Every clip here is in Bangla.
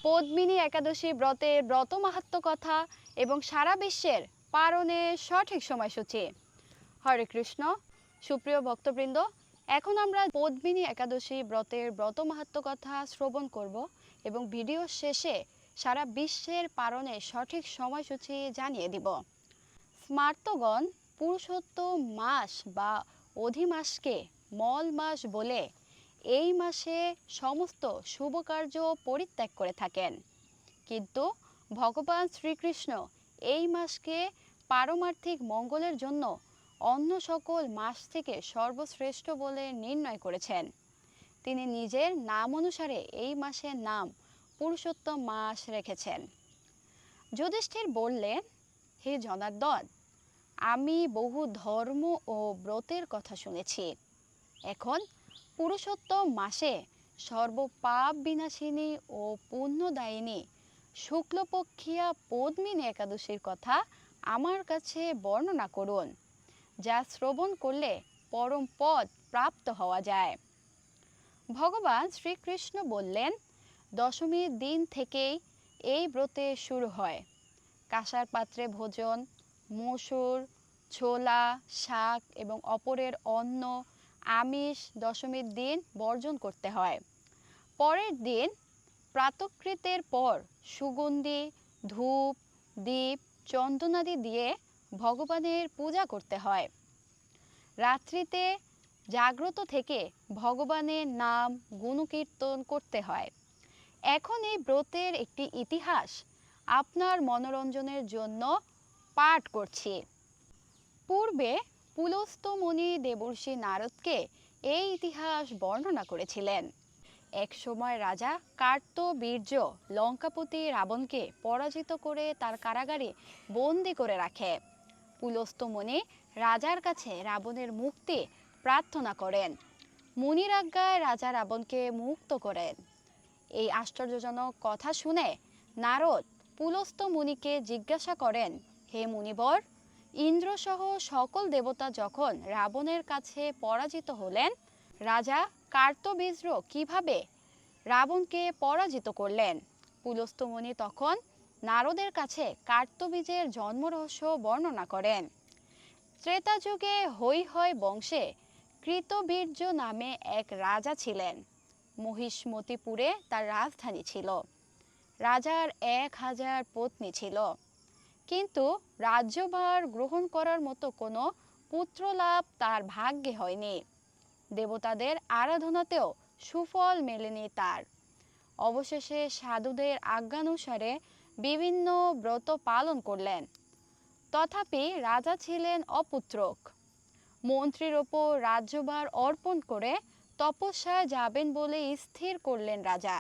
পদ্মিনী একাদশী ব্রতের ব্রত মাহাত্ম্য কথা এবং সারা বিশ্বের পালনের সঠিক সময়সূচি। হরে কৃষ্ণ। সুপ্রিয় ভক্তবৃন্দ, এখন আমরা পদ্মিনী একাদশী ব্রতের ব্রত মাহাত্ম্য কথা শ্রবণ করব এবং ভিডিও শেষে সারা বিশ্বের পালনের সঠিক সময়সূচি জানিয়ে দিব। স্মার্তগণ পুরুষোত্তম মাস বা অধিমাসকে মল মাস বলে এই মাসে সমস্ত শুভকার্য পরিত্যাগ করে থাকেন, কিন্তু ভগবান শ্রীকৃষ্ণ এই মাসকে পারমার্থিক মঙ্গলের জন্য অন্য সকল মাস থেকে সর্বশ্রেষ্ঠ বলে নির্ণয় করেছেন। তিনি নিজের নাম অনুসারে এই মাসের নাম পুরুষোত্তম মাস রেখেছেন। যুধিষ্ঠির বললেন, হে জনার্দন, আমি বহু ধর্ম ও ব্রতের কথা শুনেছি। এখন পুরুষোত্তম মাসে সর্বপাপ বিনাশিনী ও পুণ্যদায়িনী শুক্লপক্ষিয়া পদ্মিনী একাদশীর কথা আমার কাছে বর্ণনা করুন, যা শ্রবণ করলে পরম পদ প্রাপ্ত হওয়া যায়। ভগবান শ্রীকৃষ্ণ বললেন, দশমীর দিন থেকেই এই ব্রতে শুরু হয়। কাঁসার পাত্রে ভোজন, মসুর, ছোলা, শাক এবং অপরের অন্ন, আমিষ দশমীর দিন বর্জন করতে হয়। পরের দিন প্রাতকৃতের পর সুগন্ধি, ধূপ, দীপ, চন্দনাদি দিয়ে ভগবানের পূজা করতে হয়। রাত্রিতে জাগ্রত থেকে ভগবানের নাম গুণকীর্তন করতে হয়। এখন এই ব্রতের একটি ইতিহাস আপনার মনোরঞ্জনের জন্য পাঠ করছি। পূর্বে পুলস্ত্য মুনি দেবর্ষি নারদকে এই ইতিহাস বর্ণনা করেছিলেন। এক সময় রাজা কার্তবীর্য লঙ্কাপতি রাবণকে পরাজিত করে তার কারাগারে বন্দি করে রাখে। পুলস্ত্য মুনি রাজার কাছে রাবণের মুক্তি প্রার্থনা করেন। মুনির আজ্ঞায় রাজা রাবণকে মুক্ত করেন। এই আশ্চর্যজনক কথা শুনে নারদ পুলস্ত্য মুনিকে জিজ্ঞাসা করেন, হে মুনিবর, ইন্দ্রসহ সকল দেবতা যখন রাবণের কাছে পরাজিত হলেন, রাজা কার্তবীর্য কিভাবে রাবণকে পরাজিত করলেন? পুলস্ত্য মুনি তখন নারদের কাছে কার্তবীর্যের জন্মরহস্য বর্ণনা করেন। ত্রেতা যুগে হৈহয় বংশে কৃতবীর্য নামে এক রাজা ছিলেন। মহিষ্মতিপুরে তার রাজধানী ছিল। রাজার 1000 পত্নী ছিল, কিন্তু রাজ্যভার গ্রহণ করার মতো কোনো পুত্রলাভ তার ভাগ্যে হয়নি। দেবতাদের আরাধনাতেও সুফল মেলেনি তার। অবশেষে সাধুদের আজ্ঞানুসারে বিভিন্ন ব্রত পালন করলেন, তথাপি রাজা ছিলেন অপুত্রক। মন্ত্রীর ওপর রাজ্যভার অর্পণ করে তপস্যায় যাবেন বলে স্থির করলেন রাজা।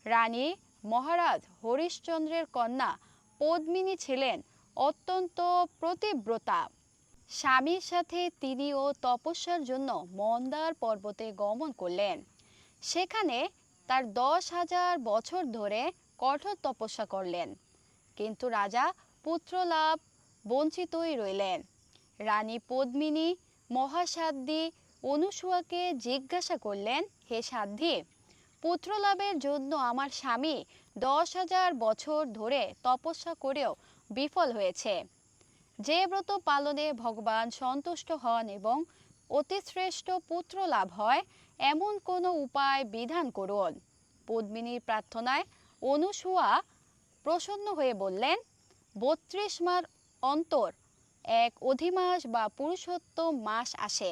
রানী মহারাজ হরিশ্চন্দ্রের কন্যা পদ্মিনী ছিলেন অত্যন্ত প্রতিব্রতা। স্বামীর সাথে তিনিও তপস্যার জন্য মন্দার পর্বতে গমন করলেন। সেখানে তার 10,000 বছর ধরে কঠোর তপস্যা করলেন, কিন্তু রাজা পুত্রলাভ বঞ্চিতই রইলেন। রানী পদ্মিনী মহাসাধ্বী অনুসূয়াকে জিজ্ঞাসা করলেন, হে সাধ্বী, পুত্রলাভের জন্য আমার স্বামী 10,000 বছর ধরে তপস্যা করেও বিফল হয়েছে। যে ব্রত পালনে ভগবান সন্তুষ্ট হন এবং অতিশ্রেষ্ঠ পুত্র লাভ হয়, এমন কোনো উপায় বিধান করুন। পদ্মিনীর প্রার্থনায় অনুসূয়া প্রসন্ন হয়ে বললেন, 32 মাস অন্তর এক অধিমাস বা পুরুষোত্তম মাস আসে।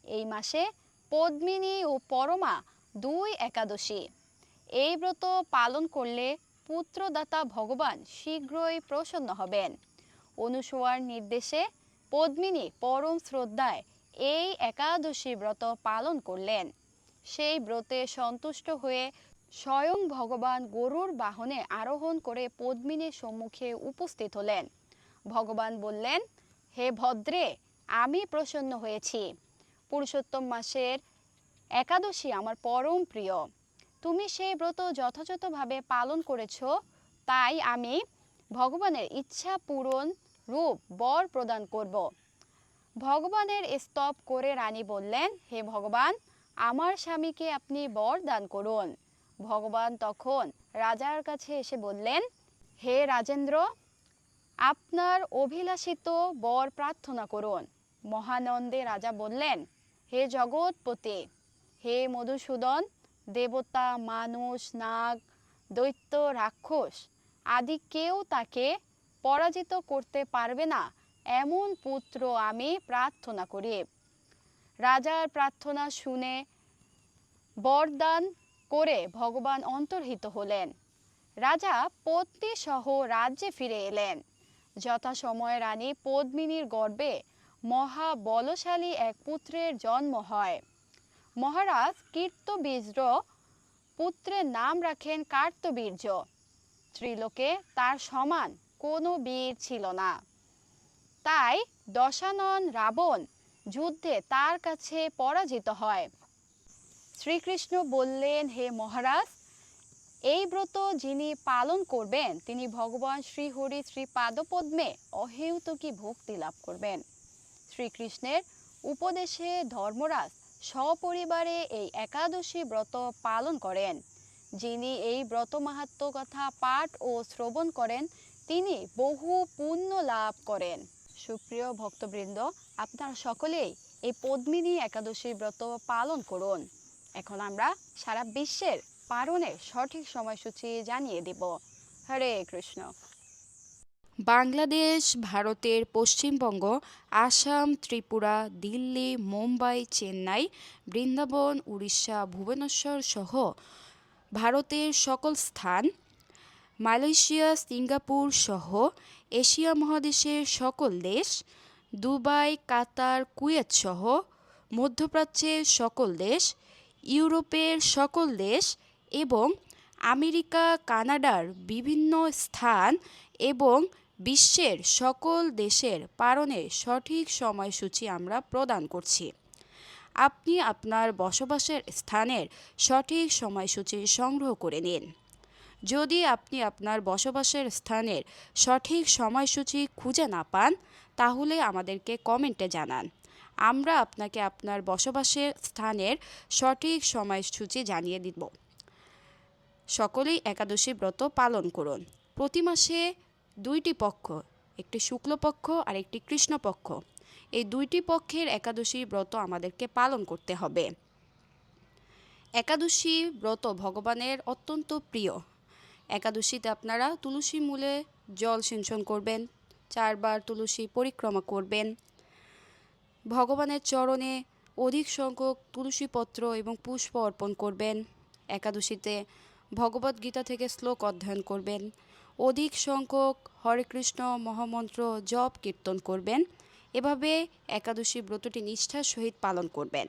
এই মাসে পদ্মিনী ও পরমা 2 একাদশী। এই ব্রত পালন করলে পুত্রদাতা ভগবান শীঘ্রই প্রসন্ন হবেন। অনুসূয়ার নির্দেশে পদ্মিনী পরম শ্রদ্ধায় এই একাদশী ব্রত পালন করলেন। সেই ব্রতে সন্তুষ্ট হয়ে স্বয়ং ভগবান গরুর বাহনে আরোহণ করে পদ্মিনীর সম্মুখে উপস্থিত হলেন। ভগবান বললেন, হে ভদ্রে, আমি প্রসন্ন হয়েছি। পুরুষোত্তম মাসের একাদশী আমার পরম প্রিয়। তুমি সেই ব্রত যথাযথভাবে পালন করেছ, তাই আমি ভগবানের ইচ্ছা পূরণ রূপ বর প্রদান করব। ভগবানের স্তব করে রানী বললেন, হে ভগবান, আমার স্বামীকে আপনি বর দান করুন। ভগবান তখন রাজার কাছে এসে বললেন, হে রাজেন্দ্র, আপনার অভিলাষিত বর প্রার্থনা করুন। মহানন্দে রাজা বললেন, হে জগৎপতি, হে মধুসূদন, দেবতা, মানুষ, নাগ, দৈত্য, রাক্ষস আদি কেউ তাকে পরাজিত করতে পারবে না এমন পুত্র আমি প্রার্থনা করি। রাজার প্রার্থনা শুনে বরদান করে ভগবান অন্তর্হিত হলেন। রাজা পত্নী সহ রাজ্যে ফিরে এলেন। যথাসময়ে রানী পদ্মিনীর গর্ভে মহাবলশালী এক পুত্রের জন্ম হয়। মহারাজ কীর্তবীর্য পুত্রের নাম রাখেন কার্তবীর্য। ত্রিলোকে তার সমান কোনো বীর ছিল না। তাই দশানন রাবণ যুদ্ধে তার কাছে পরাজিত হয়। শ্রীকৃষ্ণ বললেন, হে মহারাজ, এই ব্রত যিনি পালন করবেন তিনি ভগবান শ্রীহরি শ্রীপাদপদ্মে অহেতুকী ভক্তি লাভ করবেন। শ্রীকৃষ্ণের উপদেশে ধর্মরাজ সপরিবারে এই একাদশী ব্রত পালন করেন। যিনি এই ব্রত মাহাত্ম্য কথা পাঠ ও শ্রবণ করেন তিনি বহু পুণ্য লাভ করেন। সুপ্রিয় ভক্তবৃন্দ, আপনারা সকলেই এই পদ্মিনী একাদশী ব্রত পালন করুন। এখন আমরা সারা বিশ্বের পালনের সঠিক সময়সূচি জানিয়ে দেব। হরে কৃষ্ণ। বাংলাদেশ, ভারতের পশ্চিমবঙ্গ, আসাম, ত্রিপুরা, দিল্লি, মুম্বাই, চেন্নাই, বৃন্দাবন, উড়িষ্যা, ভুবনেশ্বর সহ ভারতের সকল স্থান, মালয়েশিয়া, সিঙ্গাপুর সহ এশিয়া মহাদেশের সকল দেশ, দুবাই, কাতার, কুয়েত সহ মধ্যপ্রাচ্যের সকল দেশ, ইউরোপের সকল দেশ এবং আমেরিকা, কানাডার বিভিন্ন স্থান এবং বিশ্বের সকল দেশের পালনের সঠিক সময়সূচি আমরা প্রদান করছি। আপনি আপনার বসবাসের স্থানের সঠিক সময়সূচি সংগ্রহ করে নিন। যদি আপনি আপনার বসবাসের স্থানের সঠিক সময়সূচি খুঁজে না পান তাহলে আমাদেরকে কমেন্টে জানান। আমরা আপনাকে আপনার বসবাসের স্থানের সঠিক সময়সূচি জানিয়ে দিব। সকলেই একাদশী ব্রত পালন করুন। প্রতি মাসে দুইটি পক্ষ, একটি শুক্লপক্ষ আর একটি কৃষ্ণপক্ষ, এই দুইটি পক্ষের একাদশী ব্রত আমাদেরকে পালন করতে হবে। একাদশী ব্রত ভগবানের অত্যন্ত প্রিয়। একাদশীতে আপনারা তুলসী মূলে জল সিঞ্চন করবেন, 4 বার তুলসী পরিক্রমা করবেন, ভগবানের চরণে অধিক সংখ্যক তুলসী পত্র এবং পুষ্প অর্পণ করবেন। একাদশীতে ভগবদ্গীতা থেকে শ্লোক অধ্যয়ন করবেন, অধিক সংখ্যক হরে কৃষ্ণ মহামন্ত্র জপ কীর্তন করবেন। এভাবে একাদশী ব্রতটি নিষ্ঠার সহিত পালন করবেন।